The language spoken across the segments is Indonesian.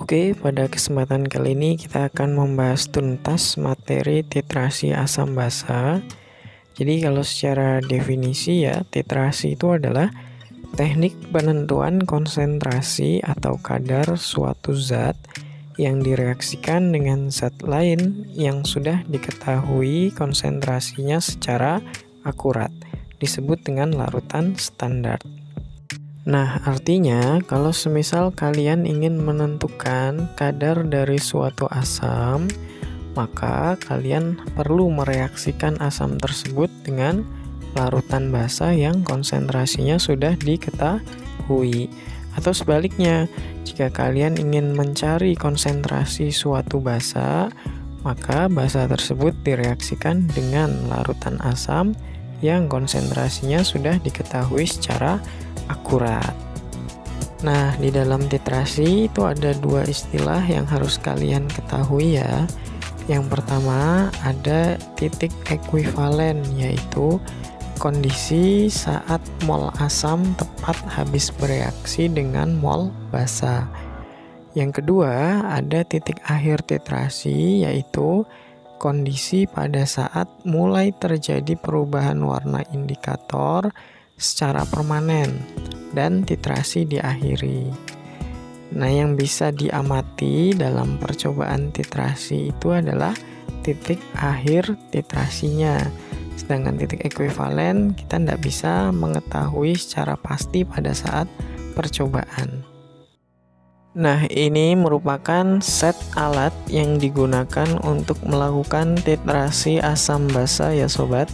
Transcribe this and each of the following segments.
Oke, pada kesempatan kali ini kita akan membahas tuntas materi titrasi asam basa. Jadi kalau secara definisi ya, titrasi itu adalah teknik penentuan konsentrasi atau kadar suatu zat yang direaksikan dengan zat lain yang sudah diketahui konsentrasinya secara akurat, disebut dengan larutan standar. Nah, artinya kalau semisal kalian ingin menentukan kadar dari suatu asam, maka kalian perlu mereaksikan asam tersebut dengan larutan basa yang konsentrasinya sudah diketahui. Atau sebaliknya, jika kalian ingin mencari konsentrasi suatu basa, maka basa tersebut direaksikan dengan larutan asam yang konsentrasinya sudah diketahui secara akurat. Nah, di dalam titrasi itu ada dua istilah yang harus kalian ketahui ya. Yang pertama ada titik ekuivalen, yaitu kondisi saat mol asam tepat habis bereaksi dengan mol basa. Yang kedua ada titik akhir titrasi, yaitu kondisi pada saat mulai terjadi perubahan warna indikator secara permanen dan titrasi diakhiri. Nah, yang bisa diamati dalam percobaan titrasi itu adalah titik akhir titrasinya. Sedangkan titik ekuivalen kita tidak bisa mengetahui secara pasti pada saat percobaan. Nah, ini merupakan set alat yang digunakan untuk melakukan titrasi asam basa ya sobat.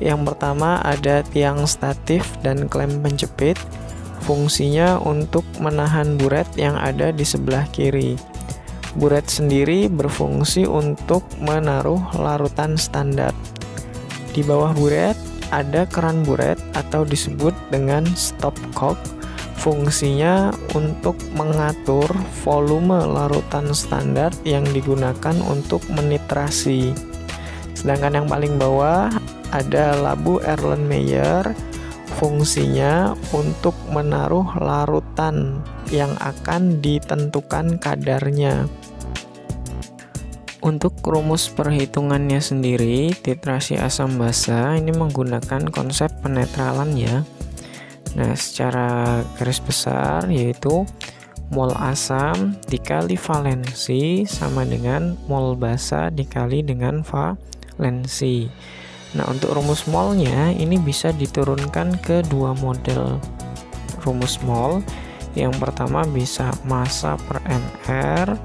Yang pertama ada tiang statif dan klem penjepit. Fungsinya untuk menahan buret yang ada di sebelah kiri. Buret sendiri berfungsi untuk menaruh larutan standar. Di bawah buret ada keran buret atau disebut dengan stopcock. Fungsinya untuk mengatur volume larutan standar yang digunakan untuk menitrasi. Sedangkan yang paling bawah ada labu Erlenmeyer, fungsinya untuk menaruh larutan yang akan ditentukan kadarnya. Untuk rumus perhitungannya sendiri, titrasi asam basa ini menggunakan konsep penetralan ya. Nah, secara garis besar yaitu mol asam dikali valensi sama dengan mol basa dikali dengan valensi. Nah, untuk rumus molnya ini bisa diturunkan ke dua model rumus mol. Yang pertama bisa massa per mR,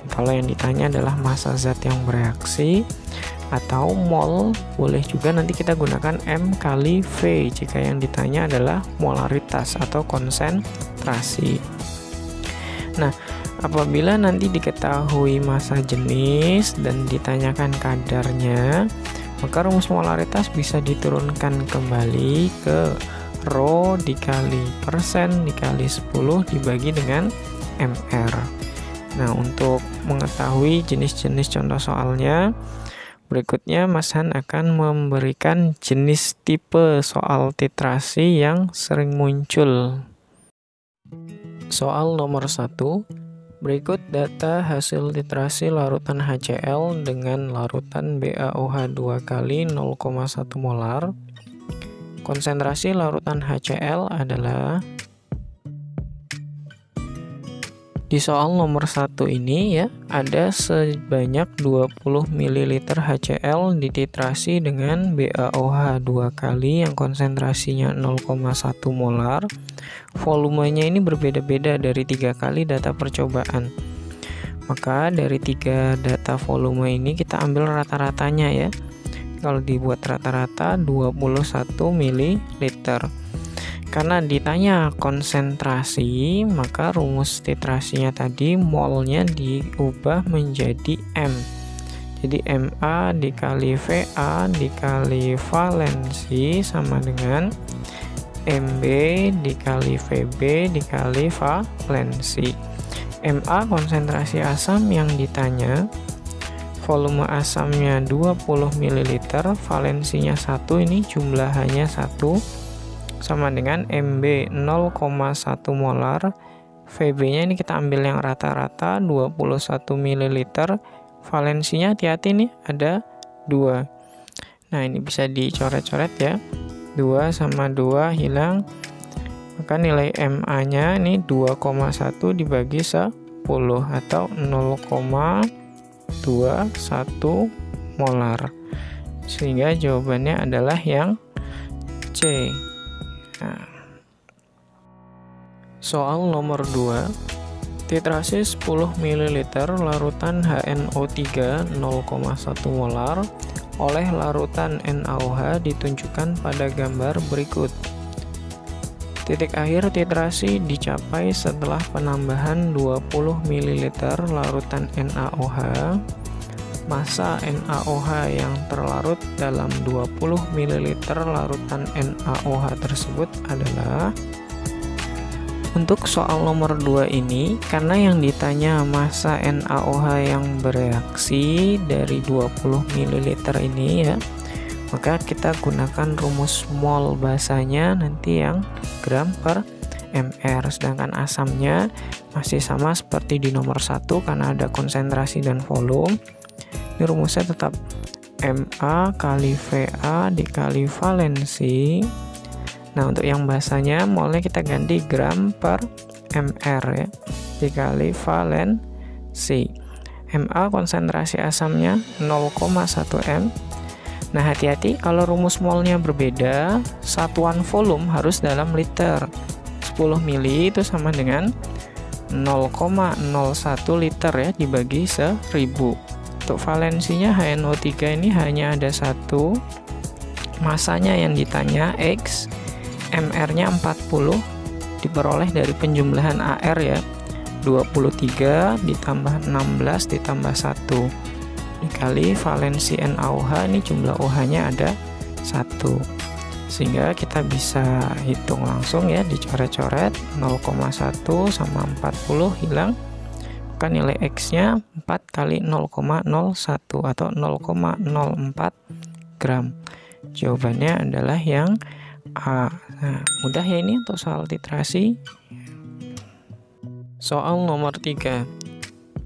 kalau yang ditanya adalah massa zat yang bereaksi, atau mol boleh juga nanti kita gunakan M kali V jika yang ditanya adalah molaritas atau konsentrasi. Nah, apabila nanti diketahui massa jenis dan ditanyakan kadarnya, maka rumus molaritas bisa diturunkan kembali ke Rho dikali persen dikali 10 dibagi dengan MR. Nah, untuk mengetahui jenis-jenis contoh soalnya, berikutnya Mas Han akan memberikan jenis tipe soal titrasi yang sering muncul. Soal nomor 1. Berikut data hasil titrasi larutan HCl dengan larutan BaOH 2 kali 0,1 molar. Konsentrasi larutan HCl adalah, di soal nomor 1 ini ya, ada sebanyak 20 ml HCl dititrasi dengan BaOH 2 kali yang konsentrasinya 0,1 molar. Volumenya ini berbeda-beda dari 3 kali data percobaan. Maka dari 3 data volume ini kita ambil rata-ratanya ya. Kalau dibuat rata-rata 21 ml. Karena ditanya konsentrasi, maka rumus titrasinya tadi molnya diubah menjadi M. Jadi MA dikali VA dikali valensi sama dengan MB dikali VB dikali valensi. MA konsentrasi asam yang ditanya, volume asamnya 20 ml, valensinya 1, ini jumlahannya 1, sama dengan MB 0,1 molar VB-nya ini kita ambil yang rata-rata 21 ml. Valensinya hati-hati nih, ada 2. Nah, ini bisa dicoret-coret ya. 2 sama 2 hilang. Maka nilai MA-nya ini 2,1 dibagi 10 atau 0,21 molar. Sehingga jawabannya adalah yang C. Nah, soal nomor 2. Titrasi 10 ml larutan HNO3 0,1 molar oleh larutan NaOH ditunjukkan pada gambar berikut. Titik akhir titrasi dicapai setelah penambahan 20 ml larutan NaOH. Massa NaOH yang terlarut dalam 20 ml larutan NaOH tersebut adalah. Untuk soal nomor 2 ini, karena yang ditanya massa NaOH yang bereaksi dari 20 ml ini ya, maka kita gunakan rumus mol basanya nanti yang gram per mr. Sedangkan asamnya masih sama seperti di nomor 1 karena ada konsentrasi dan volume. Ini rumusnya tetap Ma kali Va dikali valensi. Nah, untuk yang basanya molnya kita ganti gram per mr ya, dikali valensi. Ma konsentrasi asamnya 0,1 m. Nah, hati-hati kalau rumus molnya berbeda, satuan volume harus dalam liter. 10 mili itu sama dengan 0,01 liter ya, dibagi 1000. Untuk valensinya HNO3 ini hanya ada 1. Masanya yang ditanya X, MR-nya 40, diperoleh dari penjumlahan AR ya, 23 ditambah 16 ditambah 1 dikali valensi NaOH, ini jumlah OH-nya ada 1. Sehingga kita bisa hitung langsung ya, dicoret-coret 0,1 sama 40 hilang. Maka nilai X-nya 4 kali 0,01 atau 0,04 gram. Jawabannya adalah yang A. Nah, mudah ya ini untuk soal titrasi. Soal nomor 3.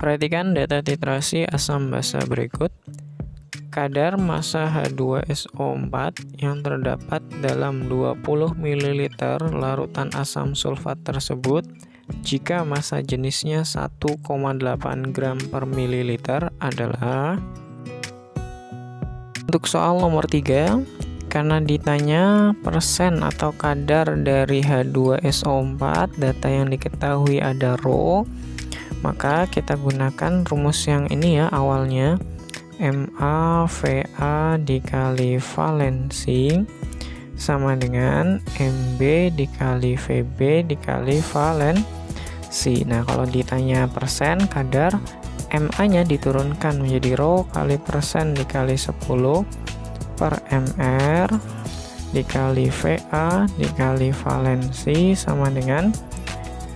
Perhatikan data titrasi asam basa berikut. Kadar massa H2SO4 yang terdapat dalam 20 ml larutan asam sulfat tersebut jika massa jenisnya 1,8 gram per mililiter adalah. Untuk soal nomor 3, karena ditanya persen atau kadar dari H2SO4, data yang diketahui ada rho, maka kita gunakan rumus yang ini ya awalnya, MaVa dikali valensi sama dengan Mb dikali Vb dikali valensi. Nah, kalau ditanya persen kadar, Ma-nya diturunkan menjadi rho kali persen dikali 10 per mr dikali Va dikali valensi sama dengan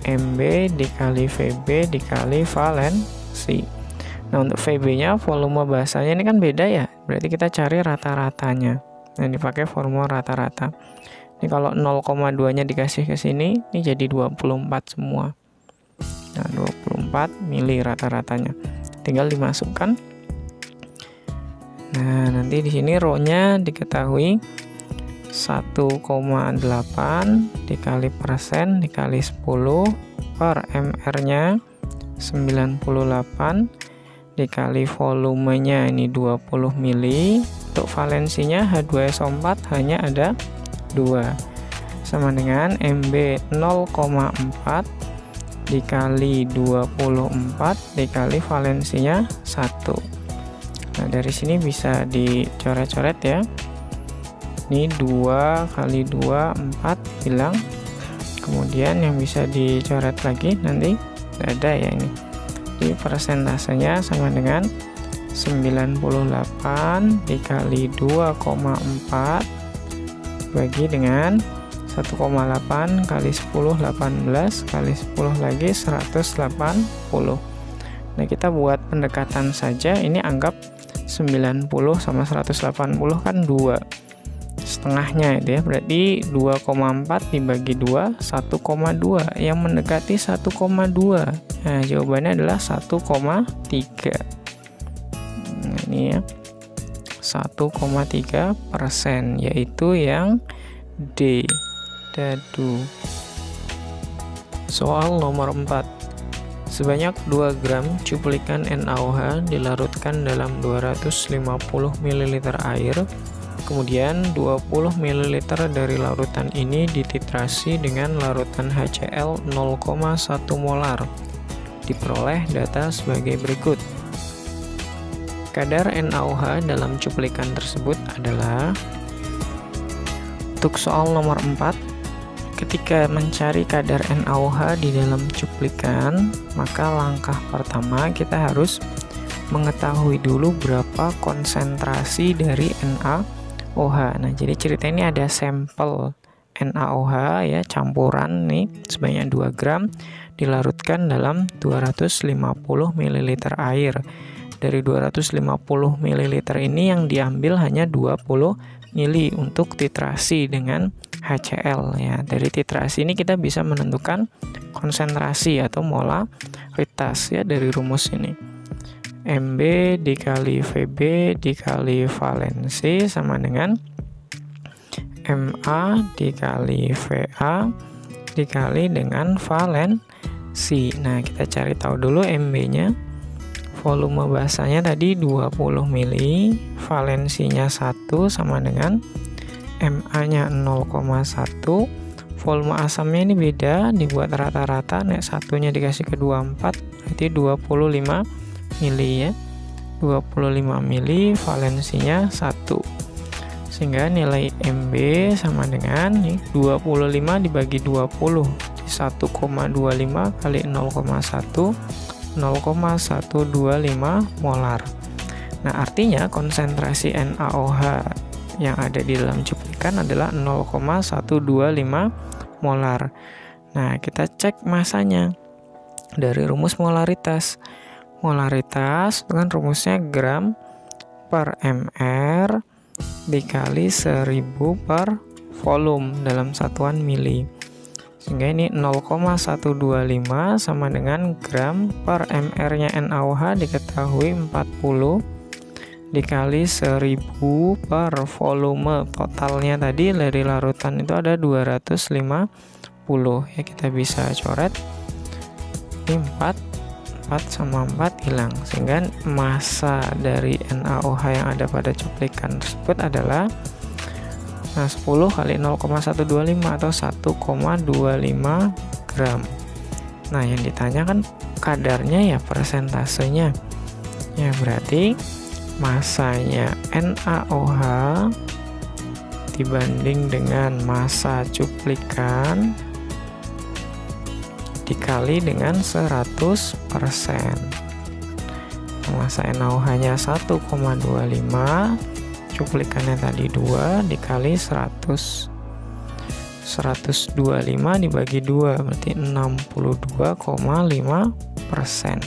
Mb dikali Vb dikali valensi. Nah, untuk Vb-nya volume basanya ini kan beda ya, berarti kita cari rata-ratanya. Nah, dipakai formula rata-rata. Ini kalau 0,2-nya dikasih ke sini, ini jadi 24 semua. Nah, 24 mili rata-ratanya. Tinggal dimasukkan. Nah, nanti di sini rho-nya diketahui 1,8 dikali persen dikali 10 per mr-nya 98 dikali volumenya ini 20 mili. Untuk valensinya H2SO4 hanya ada 2 sama dengan Mb 0,4 dikali 24 dikali valensinya 1. Nah, dari sini bisa dicoret-coret ya. Ini 2 kali 2, 4 hilang. Kemudian yang bisa dicoret lagi nanti ada ya ini. Jadi persentasenya sama dengan 98 dikali 2,4 bagi dengan 1,8 kali 10, 18 kali 10 lagi 180. Nah, kita buat pendekatan saja. Ini anggap 90 sama 180 kan 2. tengahnya itu ya, berarti 2,4 dibagi 2 1,2 yang mendekati 1,2. Nah, jawabannya adalah 1,3. Nah, ini ya 1,3%, yaitu yang D, dadu. Soal nomor 4. Sebanyak 2 gram cuplikan NaOH dilarutkan dalam 250 ml air. Kemudian 20 ml dari larutan ini dititrasi dengan larutan HCl 0,1 molar. Diperoleh data sebagai berikut. Kadar NaOH dalam cuplikan tersebut adalah, untuk soal nomor 4, ketika mencari kadar NaOH di dalam cuplikan, maka langkah pertama kita harus mengetahui dulu berapa konsentrasi dari NaOH. Nah, jadi cerita ini ada sampel NaOH ya, campuran nih sebanyak 2 gram dilarutkan dalam 250 ml air. Dari 250 ml ini yang diambil hanya 20 ml untuk titrasi dengan HCl ya. Dari titrasi ini kita bisa menentukan konsentrasi atau molaritas ya dari rumus ini. Mb dikali Vb dikali valensi sama dengan Ma dikali Va dikali dengan valensi. Nah, kita cari tahu dulu Mb-nya. Volume basanya tadi 20 mili, valensinya 1 sama dengan Ma-nya 0,1. Volume asamnya ini beda, dibuat rata-rata, nek satunya dikasih ke 24 berarti 25 mili ya. 25 mili, valensinya 1. Sehingga nilai Mb sama dengan nih, 25 dibagi 20 di 1,25 kali 0,1 0,125 molar. Nah, artinya konsentrasi NaOH yang ada di dalam cuplikan adalah 0,125 molar. Nah, kita cek masanya dari rumus molaritas. Molaritas dengan rumusnya gram per mr dikali 1000 per volume dalam satuan mili. Sehingga ini 0,125 sama dengan gram per mr-nya NaOH diketahui 40 dikali 1000 per volume. Totalnya tadi dari larutan itu ada 250 ya, kita bisa coret. Ini 4 sama 4 hilang, sehingga massa dari NaOH yang ada pada cuplikan tersebut adalah 10 kali 0,125 atau 1,25 gram. Nah, yang ditanyakan kadarnya ya persentasenya. Ya, berarti massanya NaOH dibanding dengan massa cuplikan dikali dengan 100%. Massa NaOH-nya 1,25, cuplikannya tadi 2 dikali 100. 125 dibagi 2 berarti 62,5%.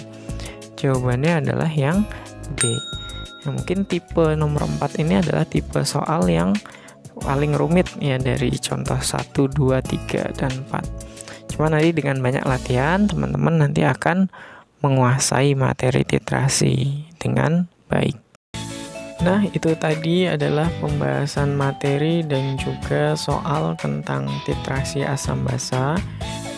Jawabannya adalah yang D. Ya, mungkin tipe nomor 4 ini adalah tipe soal yang paling rumit ya dari contoh 1, 2, 3, dan 4. Cuma nanti dengan banyak latihan teman-teman nanti akan menguasai materi titrasi dengan baik. Nah, itu tadi adalah pembahasan materi dan juga soal tentang titrasi asam basa.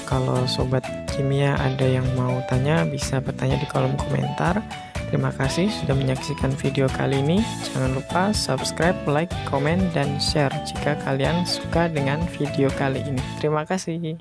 Kalau sobat kimia ada yang mau tanya, bisa bertanya di kolom komentar. Terima kasih sudah menyaksikan video kali ini. Jangan lupa subscribe, like, komen, dan share jika kalian suka dengan video kali ini. Terima kasih.